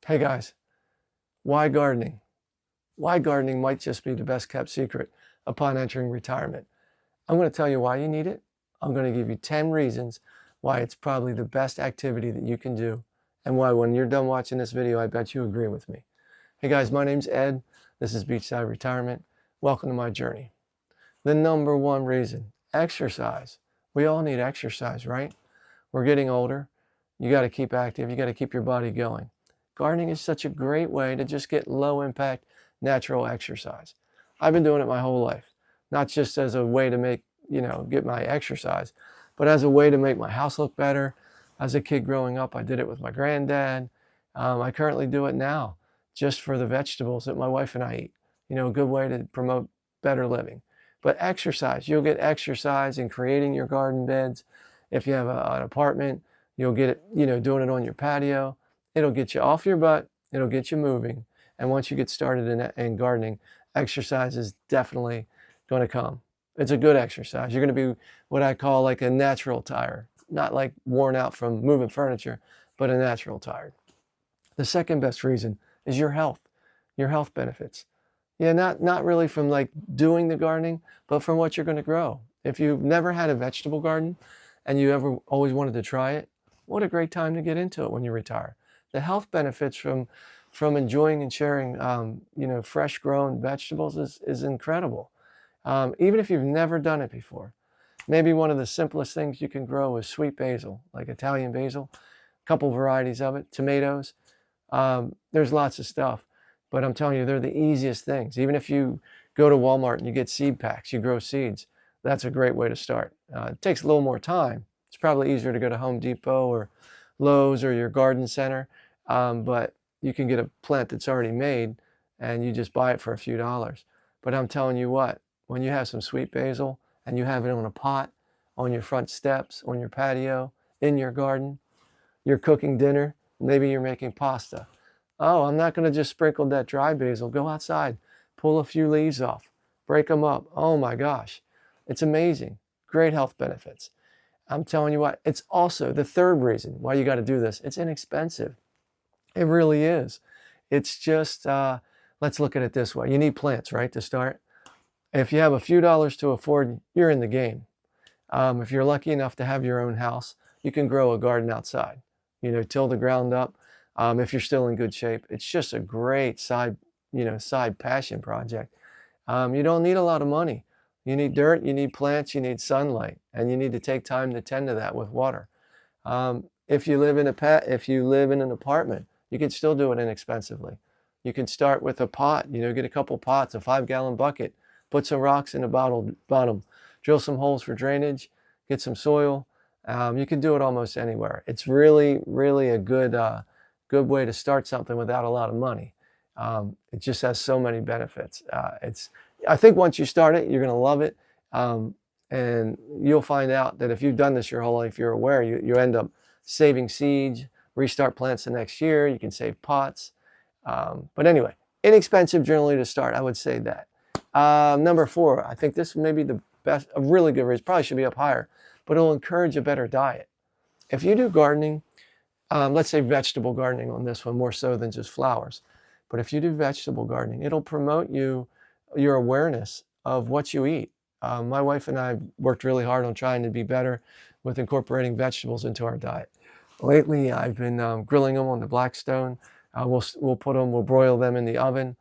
Hey guys, why gardening? Why gardening might just be the best kept secret upon entering retirement. I'm going to tell you why you need it. I'm going to give you 10 reasons why it's probably the best activity that you can do, and why when you're done watching this video, I bet you agree with me. Hey guys, my name's Ed. This is Beachside Retirement. Welcome to my journey. The number one reason, exercise. We all need exercise, right? We're getting older. You got to keep active. You got to keep your body going. Gardening is such a great way to just get low impact natural exercise. I've been doing it my whole life, not just as a way to make, get my exercise, but as a way to make my house look better. As a kid growing up, I did it with my granddad. I currently do it now just for the vegetables that my wife and I eat. A good way to promote better living. But exercise, you'll get exercise in creating your garden beds. If you have an apartment, you'll get it, doing it on your patio. It'll get you off your butt. It'll get you moving. And once you get started in gardening, exercise is definitely going to come. It's a good exercise. You're going to be what I call like a natural tired, not like worn out from moving furniture, but a natural tired. The second best reason is your health benefits. Yeah, not really from like doing the gardening, but from what you're going to grow. If you've never had a vegetable garden and you ever always wanted to try it, what a great time to get into it when you retire. The health benefits from enjoying and sharing, fresh grown vegetables is incredible. Even if you've never done it before. Maybe one of the simplest things you can grow is sweet basil, like Italian basil, a couple varieties of it, tomatoes. There's lots of stuff, but I'm telling you, they're the easiest things. Even if you go to Walmart and you get seed packs, you grow seeds, that's a great way to start. It takes a little more time. It's probably easier to go to Home Depot or Lowe's or your garden center, but you can get a plant that's already made and you just buy it for a few dollars. But I'm telling you what, when you have some sweet basil and you have it on a pot, on your front steps, on your patio, in your garden, you're cooking dinner, maybe you're making pasta. Oh, I'm not going to just sprinkle that dry basil. Go outside, pull a few leaves off, break them up. Oh my gosh, it's amazing. Great health benefits. I'm telling you what, it's also the third reason why you got to do this. It's inexpensive. It really is. It's just, let's look at it this way. You need plants, right, to start? If you have a few dollars to afford, you're in the game. If you're lucky enough to have your own house, you can grow a garden outside. Till the ground up. If you're still in good shape, it's just a great side passion project. You don't need a lot of money. You need dirt, you need plants, you need sunlight, and you need to take time to tend to that with water. If you live in an apartment, you can still do it inexpensively. You can start with a pot, get a couple pots, a 5-gallon bucket, put some rocks in the bottom, drill some holes for drainage, get some soil. You can do it almost anywhere. It's really, really a good way to start something without a lot of money. It just has so many benefits. I think once you start it, you're going to love it. And you'll find out that if you've done this your whole life, you're aware, you end up saving seeds, restart plants the next year. You can save pots. But anyway, inexpensive generally to start. I would say that. Number 4, I think this may be the best, a really good reason, probably should be up higher, but it'll encourage a better diet. If you do gardening, let's say vegetable gardening on this one, more so than just flowers. But if you do vegetable gardening, it'll promote your awareness of what you eat. My wife and I worked really hard on trying to be better with incorporating vegetables into our diet. Lately, I've been grilling them on the Blackstone. We'll broil them in the oven.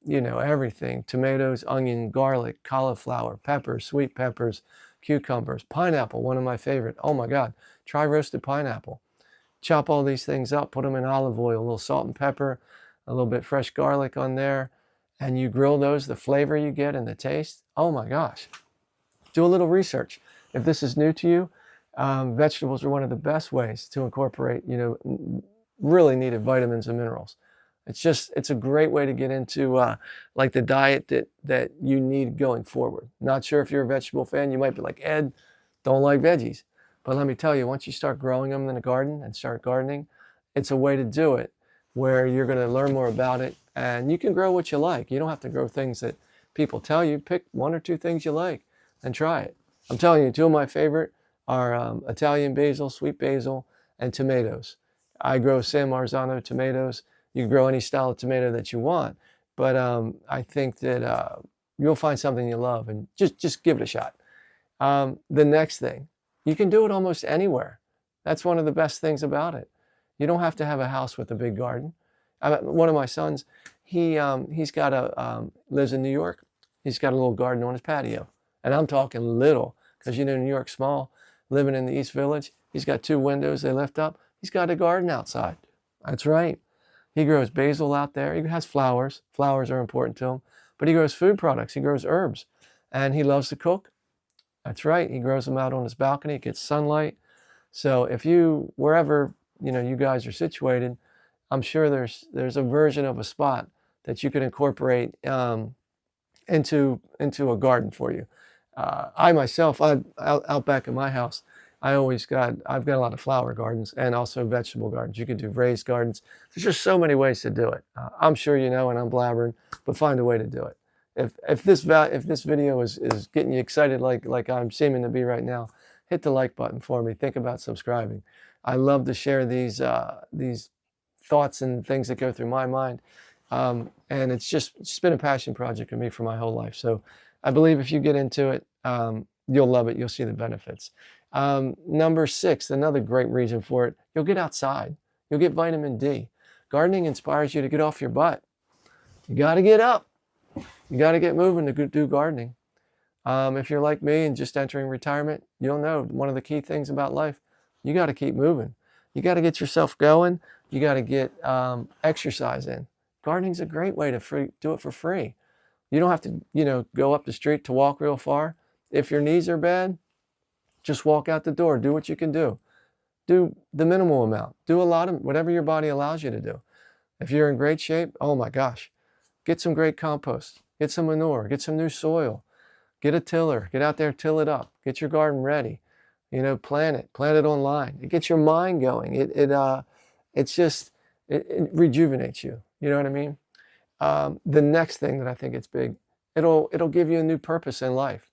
Everything: tomatoes, onion, garlic, cauliflower, peppers, sweet peppers, cucumbers, pineapple, one of my favorite. Oh my God, try roasted pineapple. Chop all these things up, put them in olive oil, a little salt and pepper, a little bit fresh garlic on there, and you grill those, the flavor you get and the taste, oh my gosh. Do a little research. If this is new to you, vegetables are one of the best ways to incorporate, really needed vitamins and minerals. It's a great way to get into like the diet that you need going forward. Not sure if you're a vegetable fan. You might be like, Ed, don't like veggies. But let me tell you, once you start growing them in the garden and start gardening, it's a way to do it where you're going to learn more about it, and you can grow what you like. You don't have to grow things that people tell you. Pick 1 or 2 things you like and try it. I'm telling you, 2 of my favorite are Italian basil, sweet basil, and tomatoes. I grow San Marzano tomatoes You can grow any style of tomato that you want, but I think that you'll find something you love, and just give it a shot. The next thing, you can do it almost anywhere. That's one of the best things about it. You don't have to have a house with a big garden. One of my sons, he's got lives in New York. He's got a little garden on his patio, and I'm talking little, because you know New York's small. Living in the East Village, he's got 2 windows they lift up. He's got a garden outside. That's right. He grows basil out there. He has flowers. Flowers are important to him, but he grows food products. He grows herbs, and he loves to cook. That's right. He grows them out on his balcony. It gets sunlight. So if wherever you guys are situated, I'm sure there's a version of a spot that you can incorporate into a garden for you. I myself, out back in my house, I've got a lot of flower gardens and also vegetable gardens. You can do raised gardens. There's just so many ways to do it. I'm sure you know, and I'm blabbering, but find a way to do it. If this video is getting you excited like I'm seeming to be right now, hit the like button for me. Think about subscribing. I love to share these thoughts and things that go through my mind, and it's been a passion project for me for my whole life. So I believe if you get into it, you'll love it. You'll see the benefits. Number 6, another great reason for it, you'll get outside. You'll get vitamin D. Gardening inspires you to get off your butt. You got to get up. You got to get moving to do gardening. If you're like me and just entering retirement, you'll know one of the key things about life, you got to keep moving. You got to get yourself going. You got to get exercise in. Gardening's a great way to do it for free. You don't have to, go up the street to walk real far. If your knees are bad, just walk out the door. Do what you can do. Do the minimal amount. Do a lot of whatever your body allows you to do. If you're in great shape, oh my gosh, get some great compost. Get some manure. Get some new soil. Get a tiller. Get out there, till it up. Get your garden ready. Plant it. Plant it online. It gets your mind going. It rejuvenates you. You know what I mean? The next thing that I think it's big, it'll give you a new purpose in life.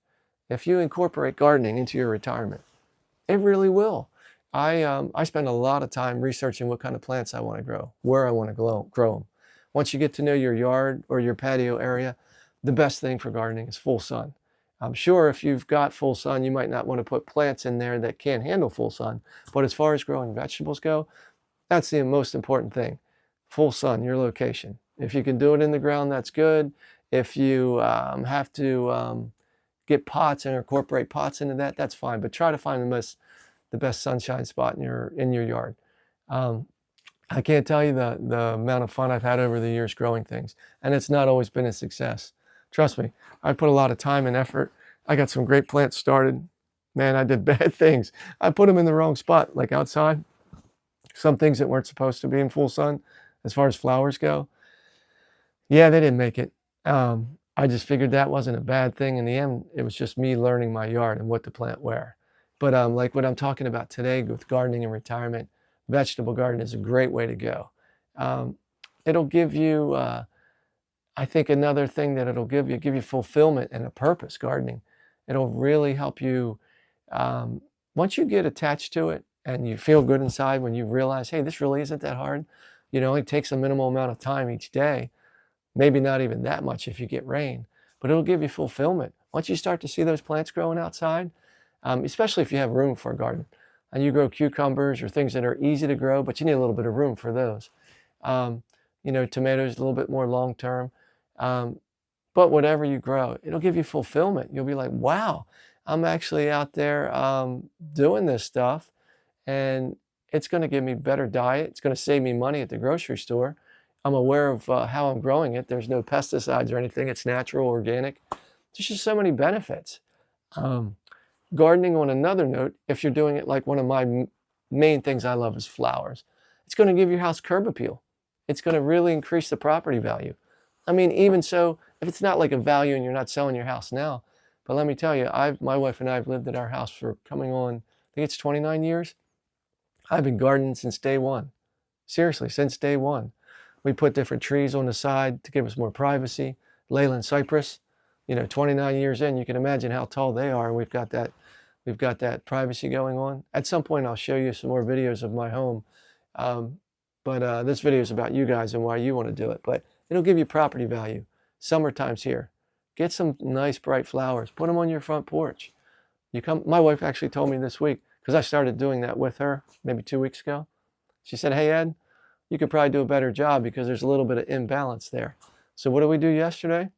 If you incorporate gardening into your retirement, it really will. I spend a lot of time researching what kind of plants I want to grow, where I want to grow them. Once you get to know your yard or your patio area, the best thing for gardening is full sun. I'm sure if you've got full sun, you might not want to put plants in there that can't handle full sun. But as far as growing vegetables go, that's the most important thing. Full sun, your location. If you can do it in the ground, that's good. If you have to get pots and incorporate pots into that, that's fine. But try to find the best sunshine spot in your yard. I can't tell you the amount of fun I've had over the years growing things, and it's not always been a success. Trust me, I put a lot of time and effort. I got some great plants started. Man, I did bad things. I put them in the wrong spot, like outside. Some things that weren't supposed to be in full sun, as far as flowers go. Yeah, they didn't make it. I just figured that wasn't a bad thing. In the end, it was just me learning my yard and what to plant where. But like what I'm talking about today with gardening and retirement, vegetable garden is a great way to go. It'll give you, I think another thing that it'll give you fulfillment and a purpose, gardening. It'll really help you, once you get attached to it and you feel good inside when you realize, hey, this really isn't that hard. It only takes a minimal amount of time each day. Maybe not even that much if you get rain, but it'll give you fulfillment. Once you start to see those plants growing outside, especially if you have room for a garden, and you grow cucumbers or things that are easy to grow, but you need a little bit of room for those. Tomatoes a little bit more long-term. But whatever you grow, it'll give you fulfillment. You'll be like, wow, I'm actually out there doing this stuff, and it's going to give me better diet. It's going to save me money at the grocery store. I'm aware of how I'm growing it. There's no pesticides or anything. It's natural, organic. There's just so many benefits. Gardening, on another note, if you're doing it like one of my main things I love is flowers, it's going to give your house curb appeal. It's going to really increase the property value. I mean, even so, if it's not like a value and you're not selling your house now, but let me tell you, my wife and I have lived at our house for coming on, I think it's 29 years. I've been gardening since day one. Seriously, since day one. We put different trees on the side to give us more privacy. Leyland cypress, 29 years in, you can imagine how tall they are, and we've got that privacy going on. At some point, I'll show you some more videos of my home. But this video is about you guys and why you want to do it. But it'll give you property value. Summertime's here. Get some nice bright flowers. Put them on your front porch. My wife actually told me this week, because I started doing that with her maybe 2 weeks ago. She said, hey, Ed, you could probably do a better job because there's a little bit of imbalance there. So what did we do yesterday?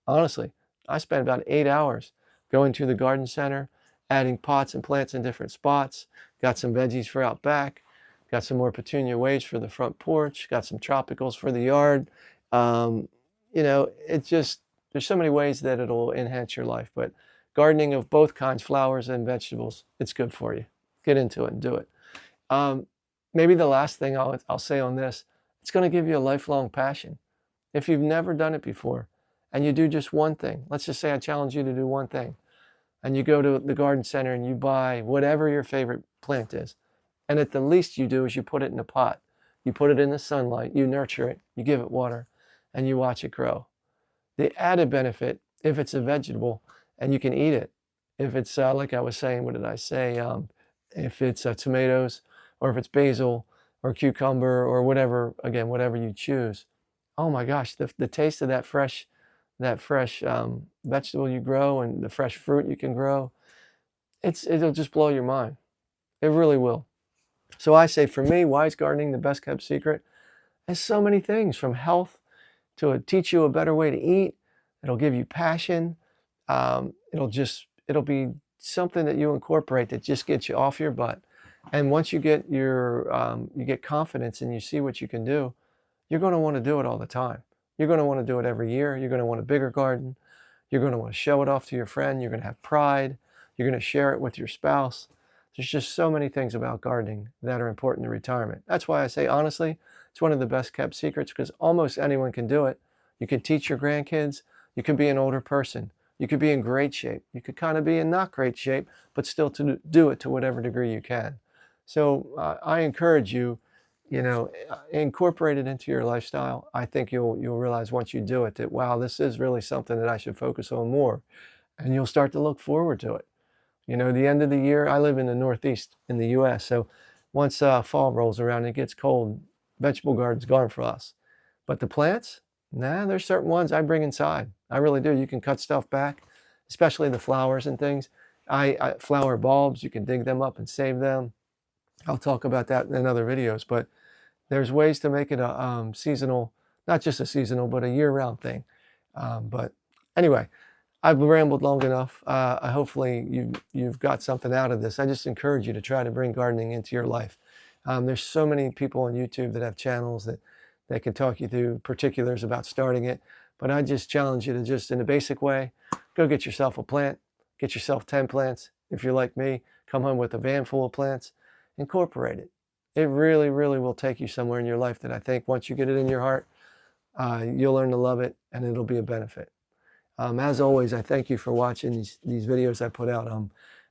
Honestly, I spent about 8 hours going to the garden center, adding pots and plants in different spots, got some veggies for out back, got some more petunia waves for the front porch, got some tropicals for the yard. There's so many ways that it'll enhance your life, but gardening of both kinds, flowers and vegetables, it's good for you. Get into it and do it. Maybe the last thing I'll say on this, it's going to give you a lifelong passion. If you've never done it before and you do just one thing, let's just say I challenge you to do one thing, and you go to the garden center and you buy whatever your favorite plant is, and at the least you do is you put it in a pot. You put it in the sunlight, you nurture it, you give it water, and you watch it grow. The added benefit, if it's a vegetable and you can eat it, if it's like I was saying, what did I say? If it's tomatoes, or if it's basil or cucumber or whatever, again, whatever you choose. Oh my gosh, the taste of that fresh vegetable you grow and the fresh fruit you can grow, it'll just blow your mind. It really will. So I say, for me, why is gardening the best kept secret? There's so many things, from health to teach you a better way to eat. It'll give you passion. It'll be something that you incorporate that just gets you off your butt. And once you get you get confidence and you see what you can do, you're going to want to do it all the time. You're going to want to do it every year. You're going to want a bigger garden. You're going to want to show it off to your friend. You're going to have pride. You're going to share it with your spouse. There's just so many things about gardening that are important to retirement. That's why I say, honestly, it's one of the best kept secrets, because almost anyone can do it. You can teach your grandkids. You can be an older person. You could be in great shape. You could kind of be in not great shape, but still to do it to whatever degree you can. So I encourage you, incorporate it into your lifestyle. I think you'll realize once you do it that, wow, this is really something that I should focus on more. And you'll start to look forward to it. The end of the year, I live in the Northeast in the US. So once fall rolls around and it gets cold, vegetable garden's gone for us. But the plants, there's certain ones I bring inside. I really do. You can cut stuff back, especially the flowers and things. Flower bulbs, you can dig them up and save them. I'll talk about that in other videos, but there's ways to make it a seasonal, not just a seasonal, but a year-round thing. But anyway, I've rambled long enough. Hopefully you've got something out of this. I just encourage you to try to bring gardening into your life. There's so many people on YouTube that have channels that can talk you through particulars about starting it. But I just challenge you to, just in a basic way, go get yourself a plant, get yourself 10 plants. If you're like me, come home with a van full of plants, incorporate it. It really, really will take you somewhere in your life that I think once you get it in your heart, you'll learn to love it, and it'll be a benefit. As always, I thank you for watching these videos I put out.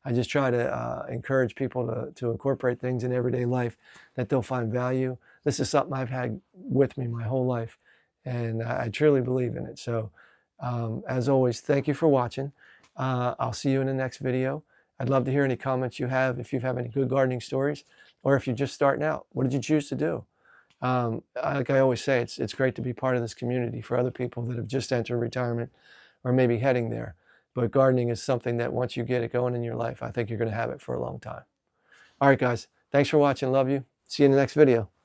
I just try to encourage people to incorporate things in everyday life that they'll find value. This is something I've had with me my whole life, and I truly believe in it. So as always, thank you for watching. I'll see you in the next video. I'd love to hear any comments you have, if you have any good gardening stories, or if you're just starting out. What did you choose to do? Like I always say, it's great to be part of this community for other people that have just entered retirement or maybe heading there. But gardening is something that once you get it going in your life, I think you're going to have it for a long time. All right, guys. Thanks for watching. Love you. See you in the next video.